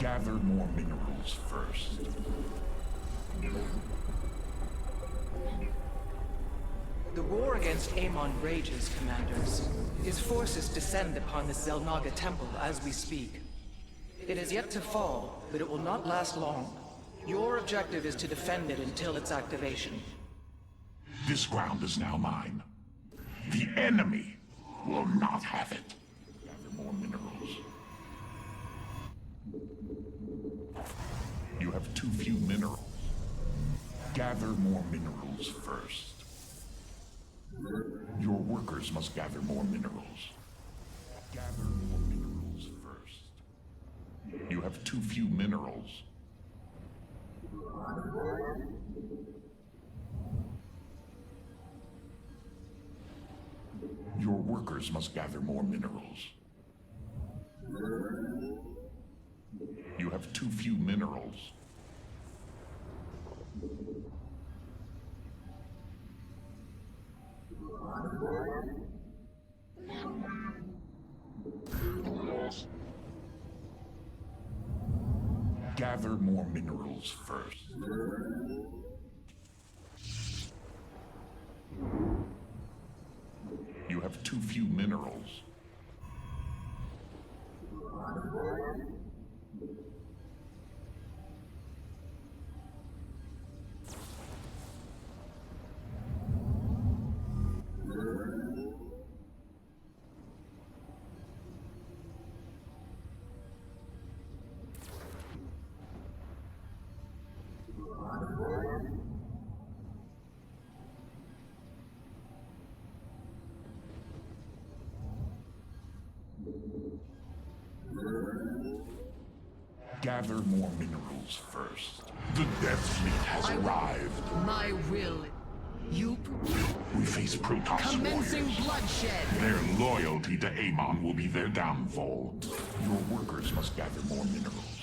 Gather more minerals first. The war against Amon rages, Commanders. His forces descend upon the Zelnaga temple as we speak. It is yet to fall, but it will not last long. Your objective is to defend it until its activation. This ground is now mine. The enemy will not have it. Gather more minerals. You have too few minerals. Gather more minerals first. Your workers must gather more minerals. Gather more minerals first. You have too few minerals. Your workers must gather more minerals. You have too few minerals. Gather more minerals first. You have too few minerals. Gather more minerals first. The Death Fleet has arrived. My will. You We face Protoss commencing warriors. bloodshed. Their loyalty to Amon will be their downfall. Your workers must gather more minerals.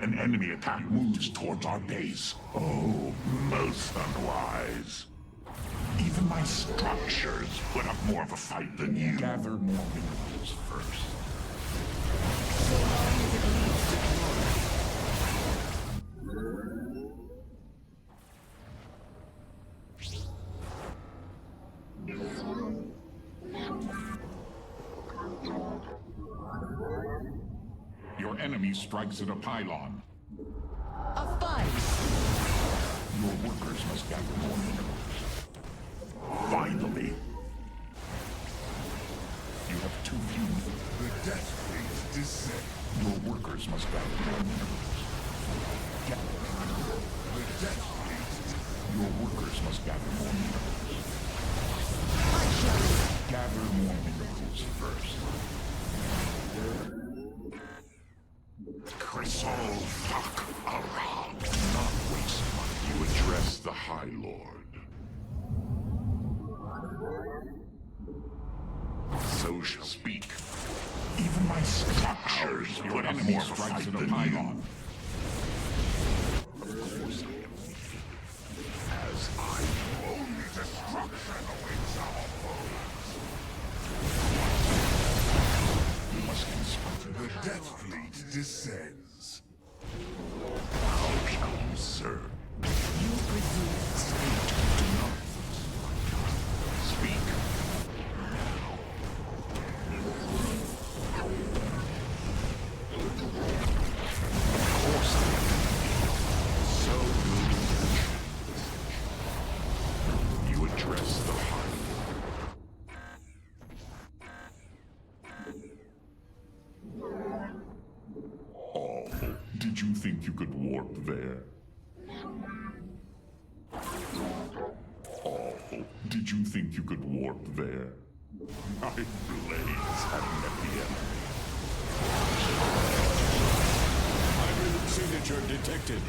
An enemy attack moves towards our base. Oh, most unwise. Even my structures put up more of a fight than you. Gather more minerals first. So long as it leads to glory. Your enemy strikes at a pylon. A fight. Your workers must gather more minerals. Finally! You have too few. The Death Fleet descend. Your workers must gather more minerals. The Death Fleet. Your workers must gather more minerals. I shall. Gather more minerals first. Crystal fuck around. Not waste money. You address the High Lord. So shall speak. Even my structures put up more of a fight than you. Of course I am weak. As I know, only destruction awaits our foes. You must consult the Death Fleet descends. How shall you serve? You presume. Do not speak. Of course I am. So you address the High Lord. Oh, did you think you could warp there? Oh, did you think you could warp there? My blades have met the enemy. Hybrid signature detected.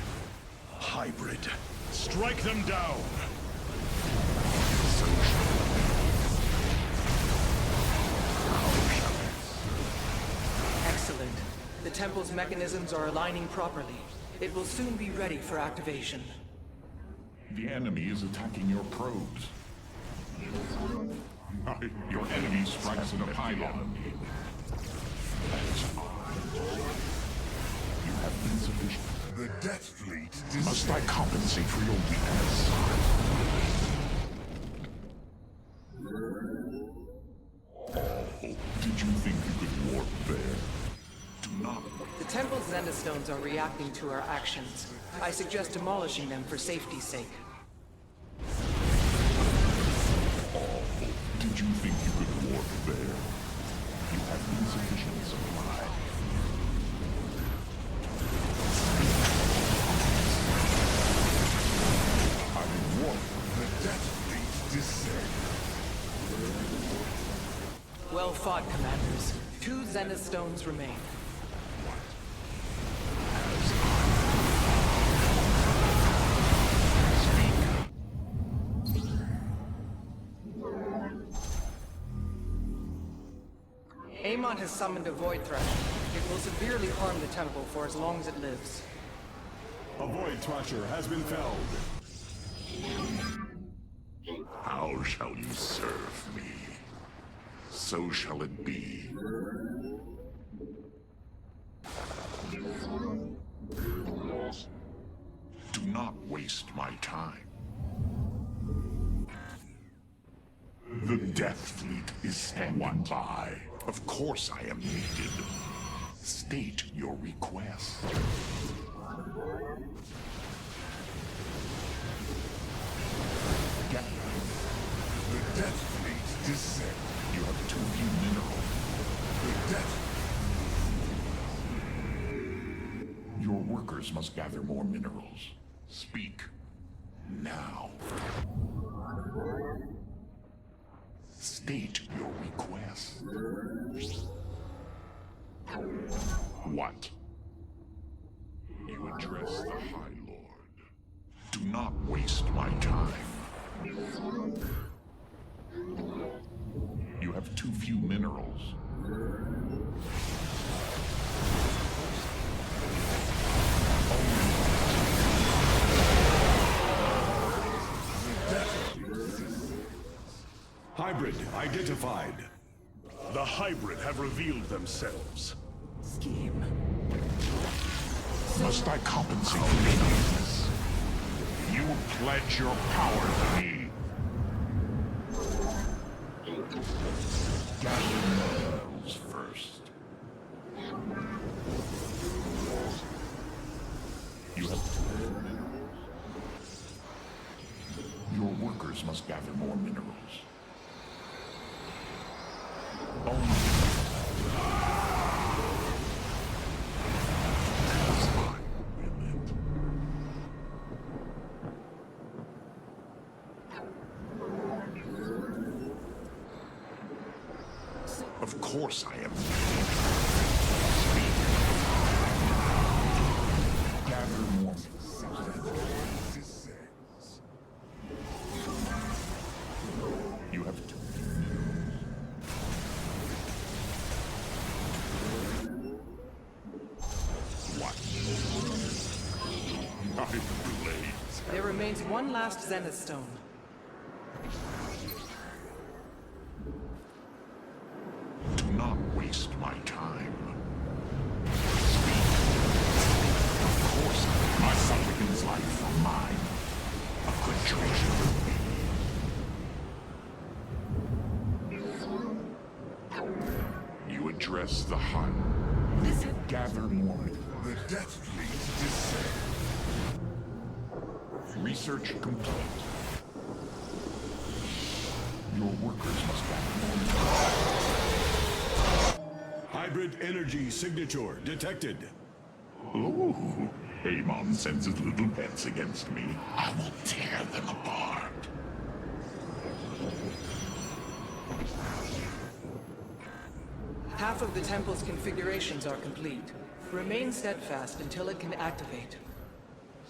Hybrid. Strike them down. So Excellent. The temple's mechanisms are aligning properly. It will soon be ready for activation. the enemy is attacking your probes. Your enemy strikes at a pylon. insufficient. The Death Fleet Must I compensate for your weakness? Oh, did you think you could warp there? Do not. The Temple's Zendastones are reacting to our actions. I suggest demolishing them for safety's sake. Oh, did you think you could warp there? You have insufficient supply. I warp. The Death Fleet descend. Well fought, Commanders. 2 Zendastones remain. Amon has summoned a Void Thrasher. It will severely harm the Temple for as long as it lives. A Void Thrasher has been felled. How shall you serve me? So shall it be. Do not waste my time. The Death Fleet is standing by. Of course I am needed. State your request. The Death Fleet descend. You have too few minerals. The Death. Your workers must gather more minerals. Speak. Now. State your request. What? You address the High Lord. Do not waste my time. You have too few minerals. Hybrid identified. The Hybrid have revealed themselves. Scheme. Must I compensate for your weakness? You pledge your power to me. Gather minerals first. You have your workers must gather more minerals. Of course I am. Speak. Gather more. You have to. What? My blades. There remains one last Zenithstone. Do not waste my time. Speak. Of course, my supplicant's life for mine. A good treasure. You address the Hun. Gather more. The Death Fleet descend. Research complete. Your workers must gather more. Hybrid energy signature detected. Oh, Amon sends his little pets against me. I will tear them apart. Half of the Temple's configurations are complete. Remain steadfast until it can activate.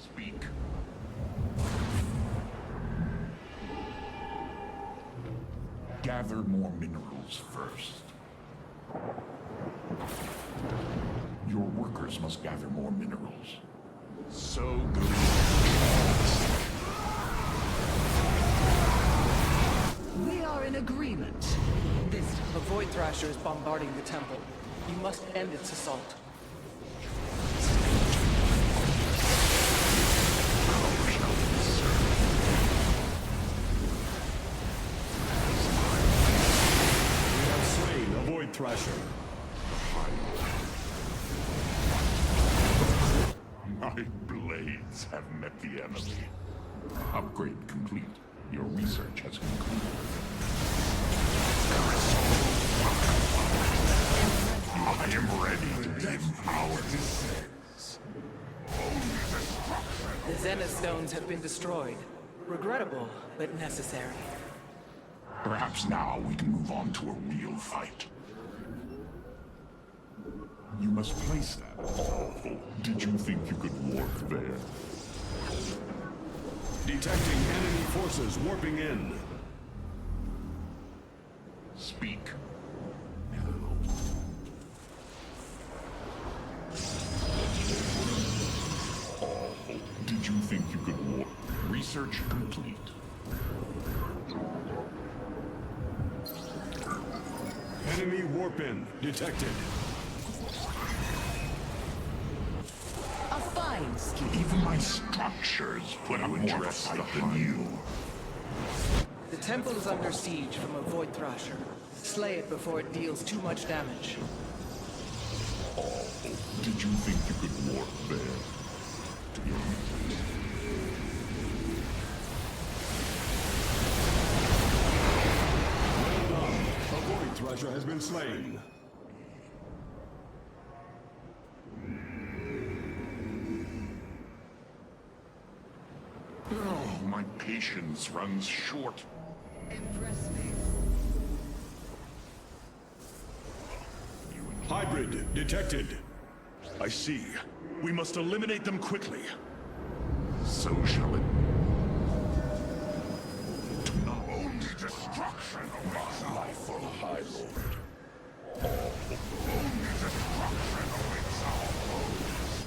Speak. Gather more minerals first. Your workers must gather more minerals. So good. We are in agreement. A Void Thrasher is bombarding the Temple. You must end its assault. Thrasher. My blades have met the enemy. Upgrade complete. Your research has concluded. I am ready to be empowered. The Zenith stones have been destroyed. Regrettable, but necessary. Perhaps now we can move on to a real fight. You must place that. Oh, did you think you could warp there? Detecting enemy forces warping in. Speak. Oh, did you think you could warp? Research complete. Enemy warp in detected. A fine scheme. Even my structures put up more of a fight than you. The temple is under siege from a Void Thrasher. Slay it before it deals too much damage. Oh, did you think you could warp there? A Void Thrasher has been slain. Oh, my patience runs short. Impress me. Hybrid detected. I see. We must eliminate them quickly. So shall it. To not only destruction of my life for the High Lord. Only destruction awaits our foes.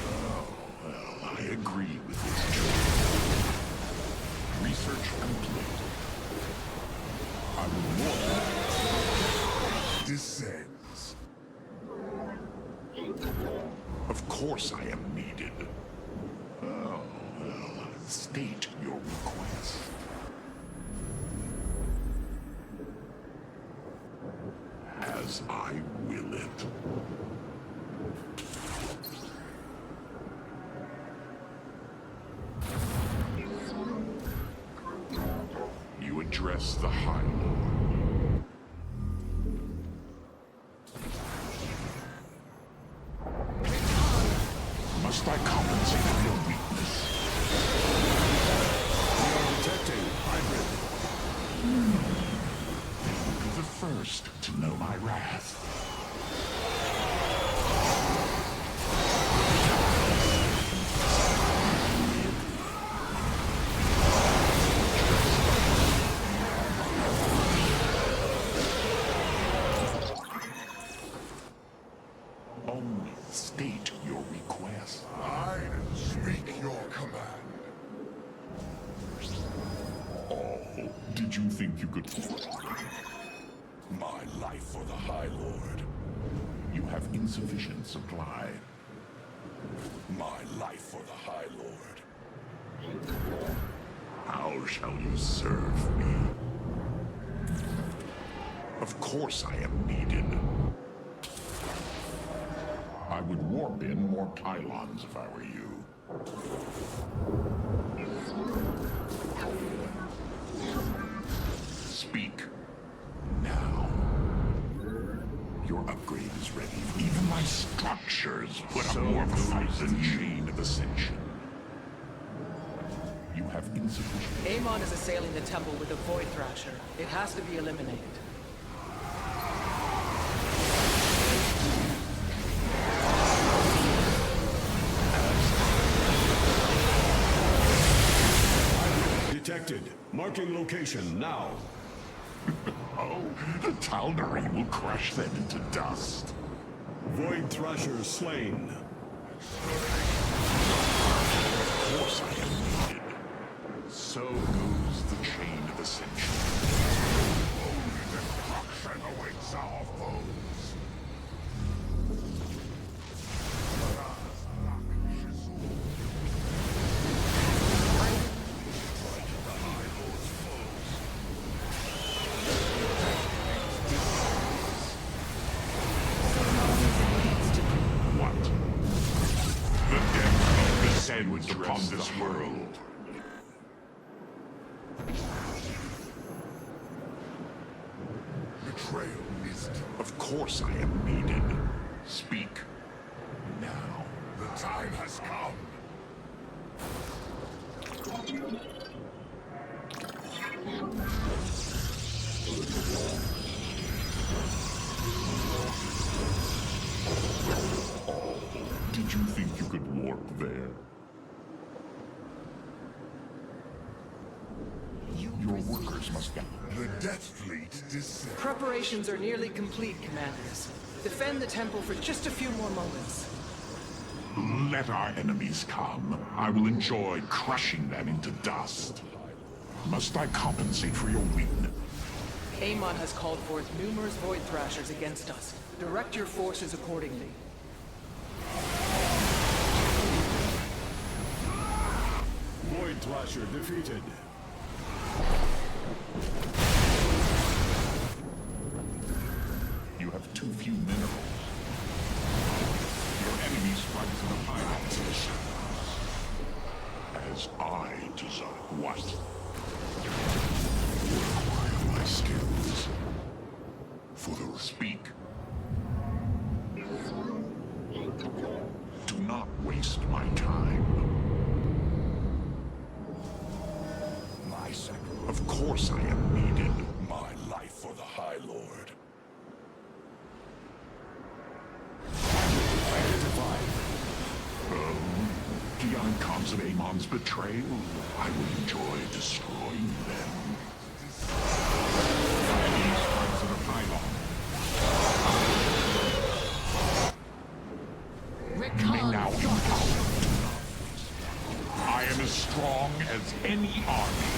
Oh, well, I agree with this choice. Research complete. I will warn you. Descends. Of course I am needed. Oh, well, state your request. As I will it. You address the High Lord. Must I compensate for your weakness? We are detecting hybrid. They will be the first to know my wrath. Only state your request. I speak your command. Oh, did you think you could... My life for the High Lord. You have insufficient supply. My life for the High Lord. How shall you serve me? Of course I am needed. I would warp in more pylons if I were you. Speak. Now. Your upgrade is ready. Even my structures put up more of a fight than Chain of Ascension. You have insufficient... Amon is assailing the temple with a Void Thrasher. It has to be eliminated. Detected. Marking location now. Oh, the Tal'Darim will crush them into dust. Void Thrasher slain. Of course I am needed. So goes the Chain of Ascension. Only destruction awaits our foes. betrayal is... Of course I am needed. Speak. Now. The time has come. Did you think you could warp there? Your workers must get... The Death Fleet descends. Preparations are nearly complete, Commanders. Defend the temple for just a few more moments. Let our enemies come. I will enjoy crushing them into dust. Must I compensate for your weakness? Amon has called forth numerous Void Thrashers against us. Direct your forces accordingly. Void Thrasher defeated. You have too few minerals. Your enemy strikes at a high position. As I desire. What? Require my skills. For the speak. Do not waste my time. My sacrifice. Of course I am needed. My life for the High Lord. Identified. The icons of Amon's betrayal. I will enjoy destroying them. Enemy strikes at a pylon. You may now empower. I am as strong as any army.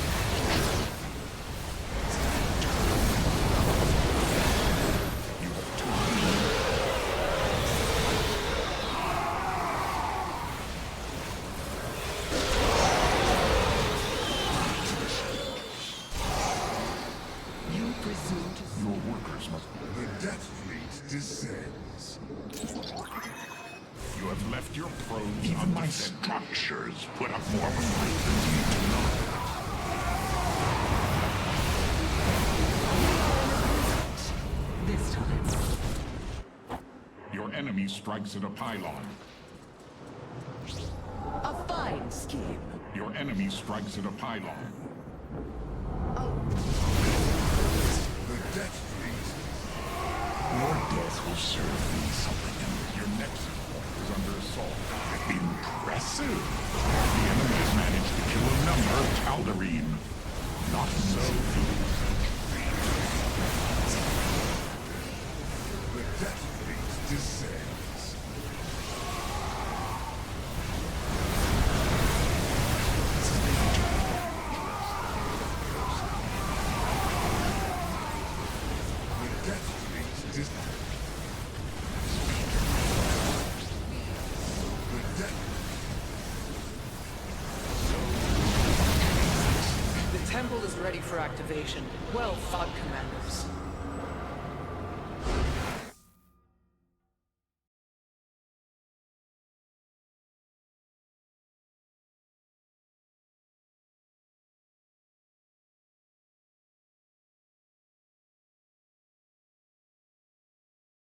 You have too You presume to... Your workers must... The Death Fleet descends. You have left your probes. Even my structures put up more of a fight than you do not. This time. Your enemy strikes at a pylon. A fine scheme. Your enemy strikes at a pylon. The Death Fleet. Your death will serve me something. Your next point is under assault. Impressive. The enemy has managed to kill a number of Tal'Darim. Not so few. The Death Fleet descends. The Death Fleet descends. The temple is ready for activation. Well fought, Commanders.